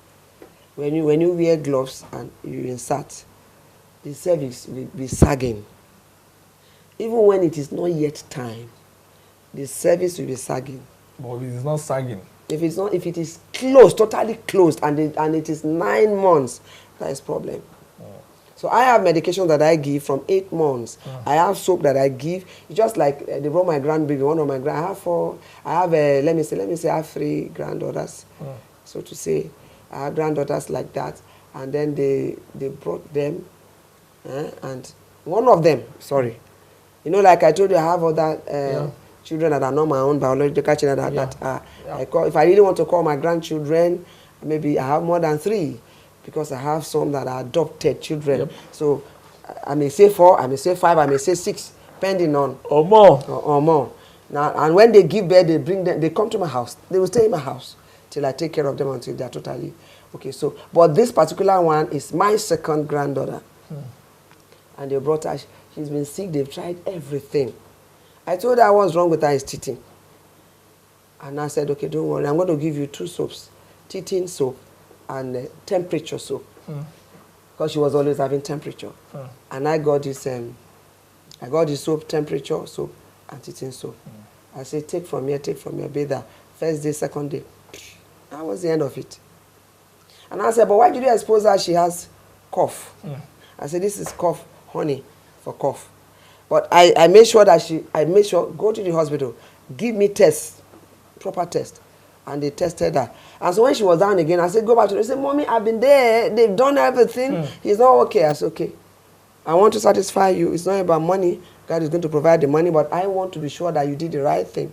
when you wear gloves and you insert, the cervix will be sagging. Even when it is not yet time, the cervix will be sagging. But if it's not sagging? If it is closed, totally closed, and it is 9 months, that is problem. So I have medication that I give from 8 months. I have soap that I give. It's just like they brought my grandbaby, one of my let me say I have 3 granddaughters. So to say, I have granddaughters like that. And then they brought them, and one of them, sorry. You know, like I told you, I have other children that are not my own biological children if I really want to call my grandchildren, maybe I have more than 3. Because I have some that are adopted children. So I may say 4, I may say 5, I may say 6, depending on. Or more. Or more. Now, and when they give birth, they come to my house. They will stay in my house till I take care of them until they are totally okay. So, but this particular one is my second granddaughter. And they brought her, she's been sick, they've tried everything. I told her what's wrong with her is teething. And I said, okay, don't worry, I'm going to give you 2 soaps, teething soap and temperature soap, because she was always having temperature. And I got this soap, temperature soap, and teething soap. I said, take from here, bathe her. First day, second day. That was the end of it. And I said, but why did you expose her? She has cough. I said, this is cough, honey, for cough. But I made sure go to the hospital, give me tests, proper test. And they tested her. And so when she was down again, I said, go back to her. She said, Mommy, I've been there. They've done everything. He's not okay. I said, okay. I want to satisfy you. It's not about money. God is going to provide the money, but I want to be sure that you did the right thing.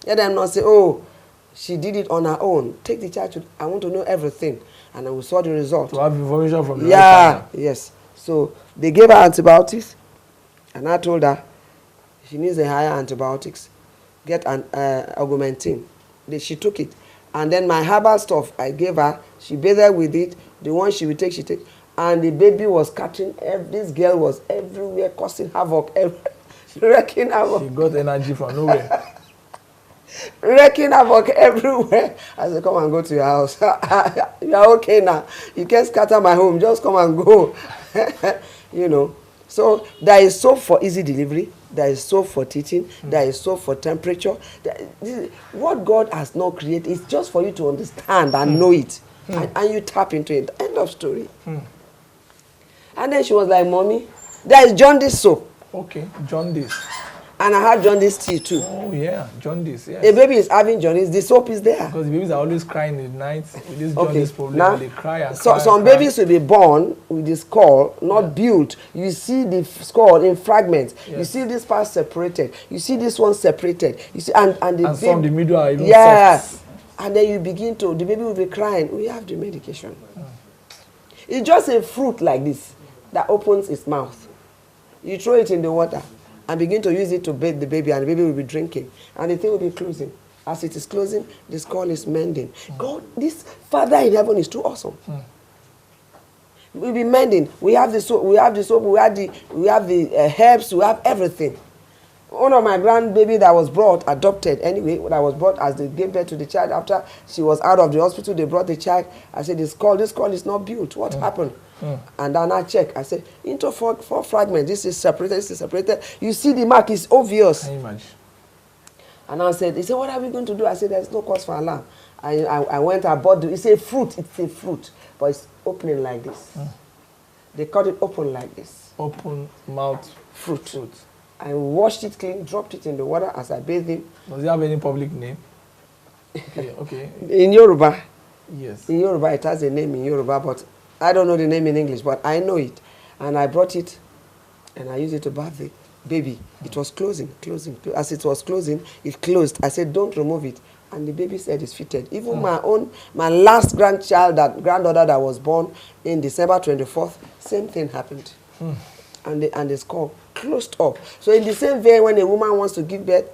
Let them not say, oh, she did it on her own. Take the child to, I want to know everything. And then we saw the result. To have information from the right. Yes. So they gave her antibiotics. And I told her she needs a higher antibiotics. Get an augmentin. She took it. And then my herbal stuff I gave her, she bathed with it. The one she would take, she take. And the baby was catching, this girl was everywhere causing havoc, wrecking havoc. She got energy from nowhere. Wrecking havoc everywhere. I said, come and go to your house. You are okay now. You can't scatter my home. Just come and go. You know. So there is soap for easy delivery. There is soap for teething. There is soap for temperature. What God has not created is just for you to understand and know it. And you tap into it. End of story. And then she was like, Mommy, there is jaundice soap. Okay, jaundice. And I have jaundice tea too. Oh yeah, jaundice, yes. A baby is having jaundice, the soap is there. Because the babies are always crying in the night with this jaundice problem. Now, they cry and so cry. Some babies will be born with the skull not built. You see the skull in fragments. Yes. You see this part separated. You see this one separated. You see, and some the middle are even soft. And then you begin to, the baby will be crying. We have the medication. It's just a fruit like this that opens its mouth. You throw it in the water and begin to use it to bathe the baby, and the baby will be drinking. And the thing will be closing. As it is closing, the skull is mending. God, this Father in heaven is too awesome. We'll be mending. We have the soap, we have the herbs, we have everything. One of my grandbaby that was brought, adopted anyway, that was brought as they gave birth to the child, after she was out of the hospital, they brought the child. I said, this skull is not built. What happened? And then I checked. I said, into four fragments. This is separated. This is separated. You see the mark is obvious. Can you imagine? And I said, he said, what are we going to do? I said, there's no cause for alarm. I went, I bought it's a fruit, but it's opening like this. They cut it open like this. Open mouth fruit. I washed it clean, dropped it in the water as I bathed him. Does it have any public name? Okay. In Yoruba. Yes. In Yoruba, it has a name in Yoruba, but I don't know the name in English, but I know it. And I brought it, and I used it to bath the baby. It was closing. As it was closing, it closed. I said, don't remove it. And the baby said it's fitted. Even my last granddaughter that was born in December 24th, same thing happened. And the skull closed up. So in the same vein, when a woman wants to give birth,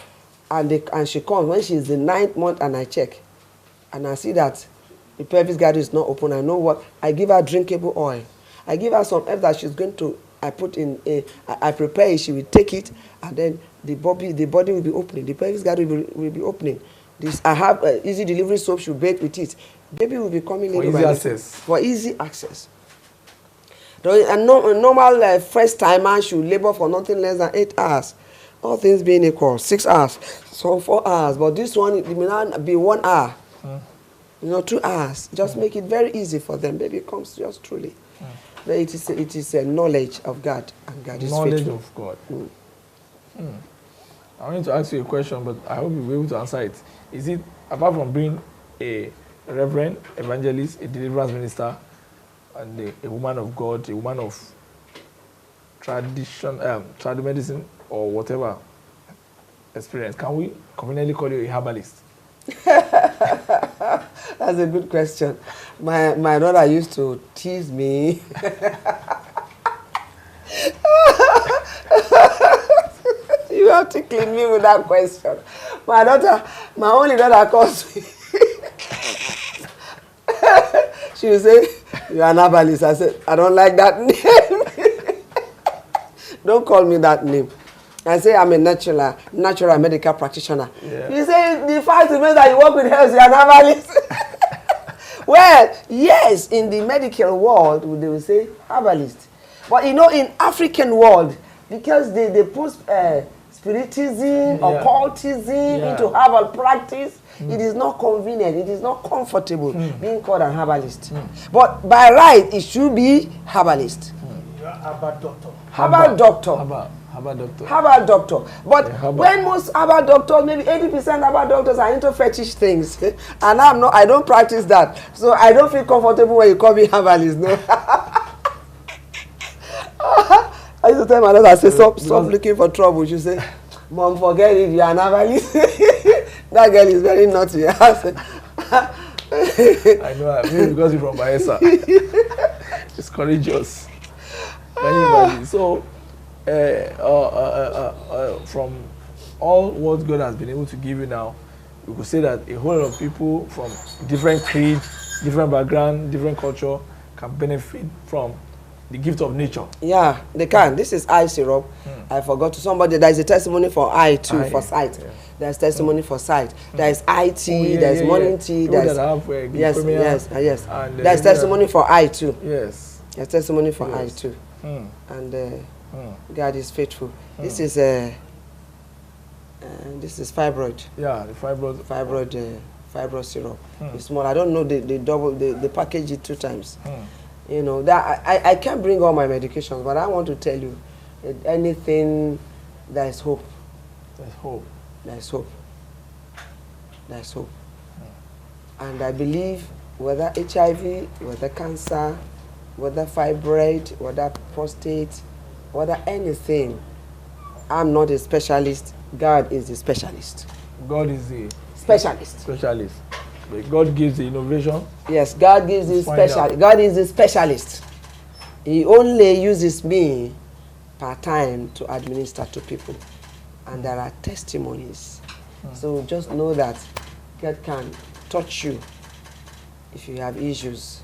and she comes, when she's the 9th month, and I check, and I see that the pelvis girdle is not open, I know what, I give her drinkable oil. I give her some herbs that she's going to, I prepare it, she will take it, and then the body will be opening, the pelvis girdle will be opening. I have easy delivery soap, she'll bathe with it. Baby will be coming in. For easy access. A normal first timer should labor for nothing less than 8 hours. All things being equal, 6 hours, so 4 hours. But this one, it may not be 1 hour. 2 hours. Just make it very easy for them. Baby comes just truly. But it is a knowledge of God, and God is knowledge faithful. Of God. I wanted to ask you a question, but I hope you'll be able to answer it. Is it, apart from being a reverend, evangelist, a deliverance minister, and a woman of God, a woman of traditional medicine or whatever experience, can we conveniently call you a herbalist? That's a good question. My daughter used to tease me. You have to clean me with that question. My only daughter calls me. She will say, "You are an herbalist." I said, "I don't like that name." Don't call me that name. I say I'm a natural medical practitioner. Yeah. You say the fact remains that you work with herbs, you are an herbalist. Well, yes, in the medical world, they will say herbalist. But in African world, because they put spiritism, occultism into herbal practice, it is not convenient, it is not comfortable being called an herbalist. But by right, it should be herbalist. You are herbal doctor. Herbal doctor. Herbal doctor. But when most herbal doctors, maybe 80% herbal doctors are into fetish things. And I don't practice that. So I don't feel comfortable when you call me herbalist, no. I used to tell my daughter, I say, stop looking for trouble. She say, "Mom, forget it, you are an herbalist." That girl is very naughty. I know, maybe because you're from Bayelsa. It's courageous. So, from all what God has been able to give you now, we could say that a whole lot of people from different creed, different background, different culture can benefit from the gift of nature. Yeah, they can. This is eye syrup. I forgot to somebody. There is a testimony for eye too, for sight. Yeah. There's testimony for sight. There's eye tea. There's morning tea. There's yes. And, there's testimony for eye too. Yes. There's testimony for eye too. And God is faithful. This is fibroid. Yeah, the fibroid syrup. It's small. I don't know they package it 2 times. That I can't bring all my medications, but I want to tell you, anything, there is hope. There's hope. There's hope. There's hope. And I believe whether HIV, whether cancer, whether fibroid, whether prostate, whether anything, I'm not a specialist. God is the specialist. God is the specialist. But God gives the innovation. Yes, God gives the specialist. God is the specialist. He only uses me part-time to administer to people. And there are testimonies. So just know that God can touch you if you have issues.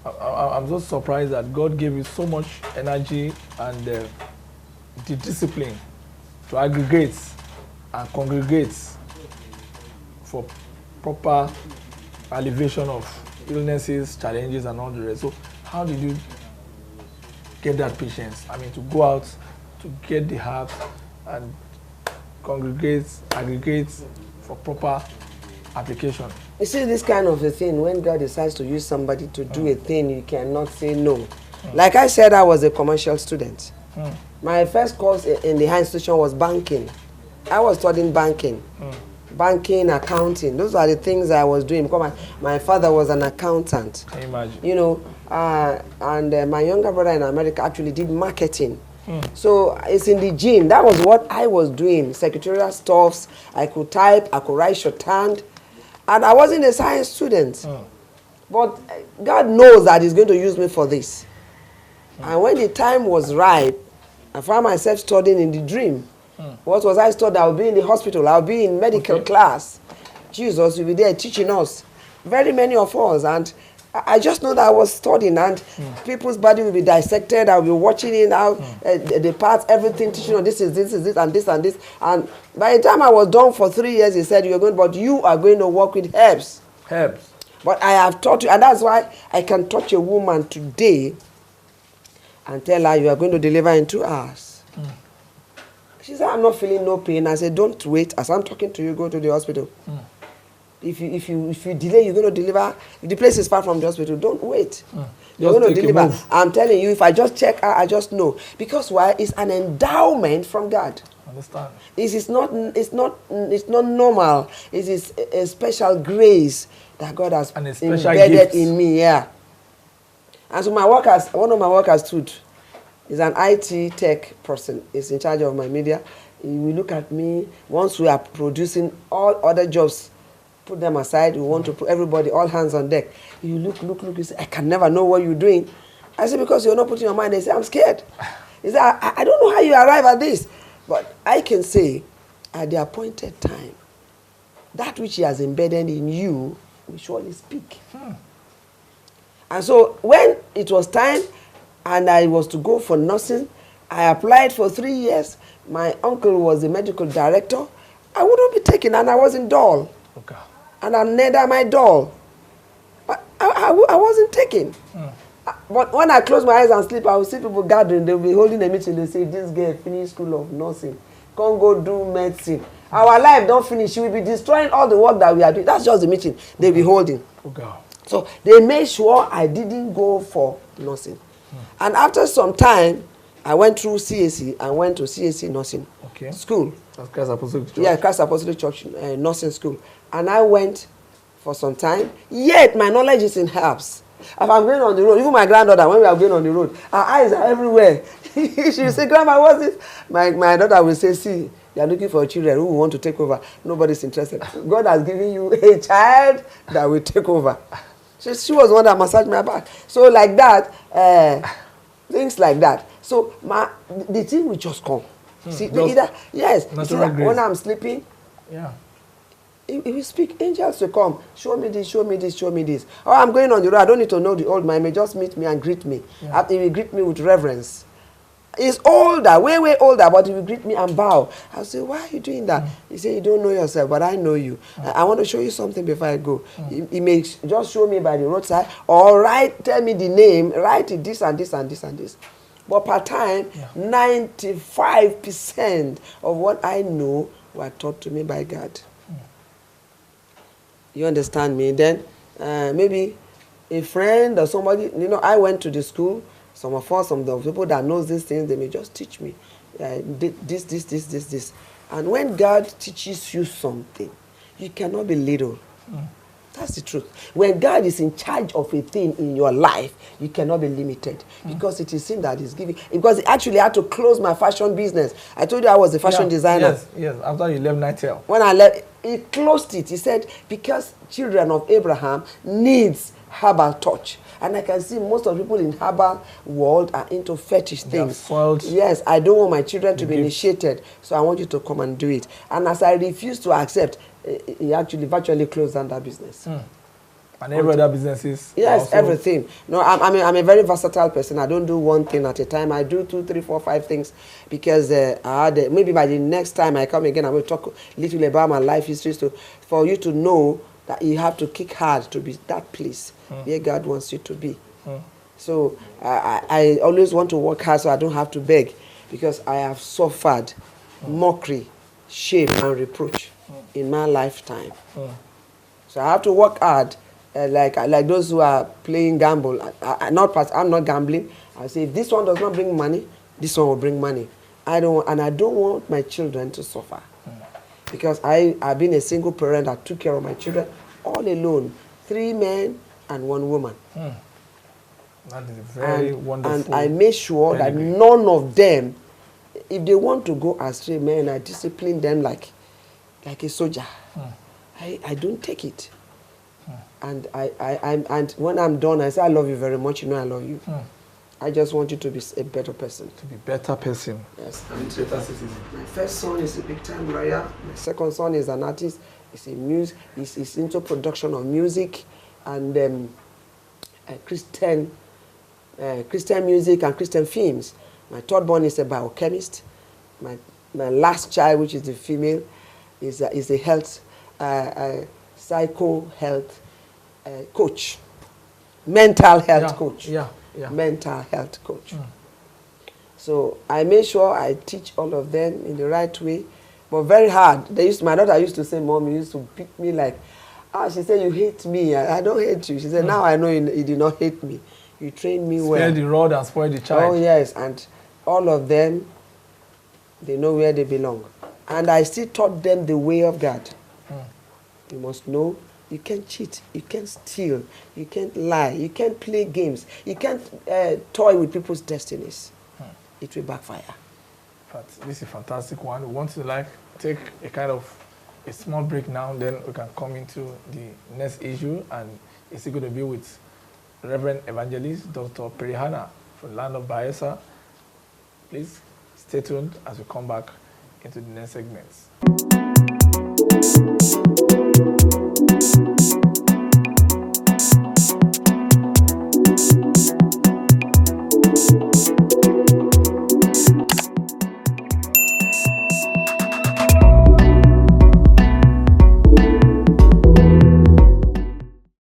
I'm just surprised that God gave you so much energy and the discipline to aggregate and congregate for proper alleviation of illnesses, challenges, and all the rest. So how did you get that patience? I mean, to go out, to get the herbs and congregate, aggregate for proper application. You see, this kind of a thing, when God decides to use somebody to do a thing, you cannot say no. Like I said, I was a commercial student. My first course in the high institution was banking. I was studying banking. Banking, accounting. Those are the things I was doing because my father was an accountant. Can you imagine? You know, and my younger brother in America actually did marketing. So it's in the gene. That was what I was doing. Secretarial stuffs. I could type. I could write shorthand. And I wasn't a science student. But God knows that He's going to use me for this. And when the time was ripe, I found myself studying in the dream. What was I studying? I would be in the hospital. I would be in medical class. Jesus will be there teaching us. Very many of us. And I just know that I was studying, and people's body will be dissected. I'll be watching it out, the parts, everything, teaching on this, and this, and this. And by the time I was done for 3 years, he said, "You're going, but you are going to work with herbs." Herbs. But I have taught you, and that's why I can touch a woman today and tell her you are going to deliver in 2 hours. She said, "I'm not feeling no pain." I said, "Don't wait. As I'm talking to you, go to the hospital. If you delay, you're going to deliver. If the place is far from the hospital, don't wait. You're going to deliver." I'm telling you, if I just check her, I just know. Because why? It's an endowment from God. Understand? It's not normal. It is a special grace that God has embedded in me. Yeah. And so one of my workers stood. He's an IT tech person. He's in charge of my media. He will look at me. Once we are producing all other jobs, put them aside. We want to put everybody, all hands on deck. You look. You say, "I can never know what you're doing." I say, "Because you're not putting your mind." They say, "I'm scared." He said, I don't know how you arrive at this. But I can say, at the appointed time, that which He has embedded in you will surely speak. And so when it was time and I was to go for nursing, I applied for 3 years. My uncle was the medical director. I wouldn't be taken, and I wasn't dull. Okay. And I'm neither my doll. I wasn't taken. But when I close my eyes and sleep, I will see people gathering. They'll be holding a meeting. They say, "This girl finished school of nursing. Can't go do medicine. Our life don't finish. She will be destroying all the work that we are doing." That's just the meeting they'll be holding. Okay. So they made sure I didn't go for nursing. And after some time, I went through CAC. I went to CAC nursing school. That's Christ Apostolic Church. Yeah, Christ Apostolic Church nursing school. And I went for some time. Yet my knowledge is in herbs. If I'm going on the road, even my granddaughter, when we are going on the road, her eyes are everywhere. She will say, "Grandma, what's this?" My daughter will say, "See, you are looking for children who want to take over. Nobody's interested. God has given you a child that will take over." She was the one that massaged my back. So like that, things like that. So the thing will just come. See, when I'm sleeping, He will speak. Angels will come. "Show me this, show me this, show me this." Oh, I'm going on the road. I don't need to know the old man. He may just meet me and greet me. He will greet me with reverence. He's older, way, way older, but he will greet me and bow. I'll say, "Why are you doing that?" He say, "You don't know yourself, but I know you. I want to show you something before I go." He may just show me by the roadside, or tell me the name, write it this and this and this and this. But per time, 95% of what I know were taught to me by God. You understand me? Then maybe a friend or somebody, I went to the school. Some of the people that knows these things, they may just teach me this. And when God teaches you something, you cannot be little. That's the truth. When God is in charge of a thing in your life, you cannot be limited because it is Him that is giving. Because He actually had to close my fashion business. I told you I was a fashion designer. Yes. After you left NITEL. When I left, He closed it. He said, because children of Abraham needs herbal touch. And I can see most of the people in herbal world are into fetish things. Yes, I don't want my children to be initiated, so I want you to come and do it. And as I refused to accept, he actually virtually closed down that business. And every other businesses? Yes, everything. No, I'm a very versatile person. I don't do one thing at a time. I do 2, 3, 4, 5 things because maybe by the next time I come again, I will talk a little about my life history for you to know that you have to kick hard to be that place where God wants you to be. So I always want to work hard so I don't have to beg, because I have suffered mockery shame and reproach in my lifetime. So I have to work hard, like those who are playing gamble. I'm not gambling. I say if this one does not bring money, this one will bring money. I don't want my children to suffer, because I've been a single parent that took care of my children all alone, 3 men and 1 woman. That is very wonderful. And I made sure that none of them, if they want to go astray, man, I discipline them like a soldier. I don't take it. And and when I'm done, I say, I love you very much. You know I love you. I just want you to be a better person. To be a better person. Yes. And better citizen. My first son is a big-time lawyer. My second son is an artist. He's into production of music and Christian music and Christian films. My third born is a biochemist. My last child, which is the female, is a health, psycho health coach, mental health coach. Mental health coach. So I made sure I teach all of them in the right way, but very hard. My daughter used to say, Mom, you used to pick me like, she said, you hate me. I don't hate you. She said, now I know you did not hate me. You trained me well. Spare the rod and spoil the child. Oh, yes. And all of them, they know where they belong. And I still taught them the way of God. You must know you can't cheat, you can't steal, you can't lie, you can't play games, you can't toy with people's destinies. It will backfire. But this is a fantastic one. We want to take a small break now, then we can come into the next issue, and it's going to be with Reverend Evangelist Dr. Pere Hannah from the land of Bayelsa. Please stay tuned as we come back into the next segments.